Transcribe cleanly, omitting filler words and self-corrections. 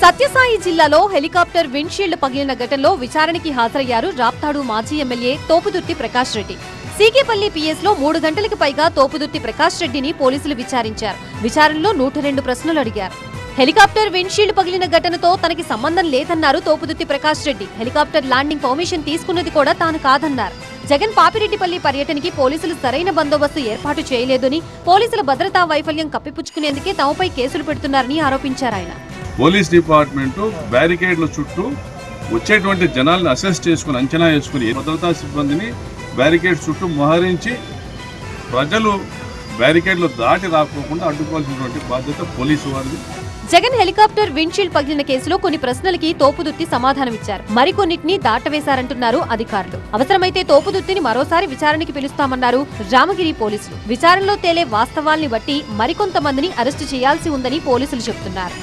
సత్యసాయి జిల్లాలో helicopter windshield పగిలిన ఘటనలో విచారణకి హాజరయ్యారు రాప్తాడు మాజీ ఎమ్మెల్యే తోపుదుర్తి ప్రకాష్ రెడ్డి. సీకేపల్లి పిఎస్ లో 3 గంటలకు పైగా తోపుదుర్తి ప్రకాష్ రెడ్డిని పోలీసులు విచారించారు. విచారణలో 102 ప్రశ్నలు అడిగారు. హెలికాప్టర్ విండ్షీల్డ్ పగిలిన ఘటనతో తనకి సంబంధం లేదన్నారు Thopudurthi Prakash Reddy. Helicopter landing permission తీసుకున్నది కూడా తాను కాదన్నారు. జగన్ పాపిరెడ్డిపల్లి పర్యటనకి పోలీసులు సరైన బందోబస్తు ఏర్పాటు చేయలేదని, పోలీసుల భద్రతా వైఫల్యం కప్పిపుచ్చుకునేందుకే తమపై కేసులు పెడుతున్నారని ఆరోపించారు ఆయన. పోలీస్ డిపార్ట్మెంట్ బ్యారికేడ్ల చుట్టూ వచ్చేటువంటి జనాలను అసెస్ చేసుకుని అంచనా వేసుకుని భద్రతా సిబ్బందిని బ్యారికేడ్ చుట్టూ మోహరించి ప్రజలు బ్యారికేడ్లు దాటి రాకపోకుండా అడ్డుకోవాల్సినటువంటి బాధ్యత పోలీసు వారిది. జగన్ హెలికాప్టర్ విండ్షీల్డ్ పగిలిన కేసులో కొన్ని ప్రశ్నలకి తోపుదుర్తి సమాధానమిచ్చారు. మరికొన్నిటిని దాటవేశారంటున్నారు అధికారులు. అవసరమైతే తోపుదుర్తిని మరోసారి విచారణకి పిలుస్తామన్నారు రామగిరి పోలీసులు. విచారణలో తేలే వాస్తవాల్ని బట్టి మరికొంతమందిని అరెస్టు చేయాల్సి ఉందని పోలీసులు చెబుతున్నారు.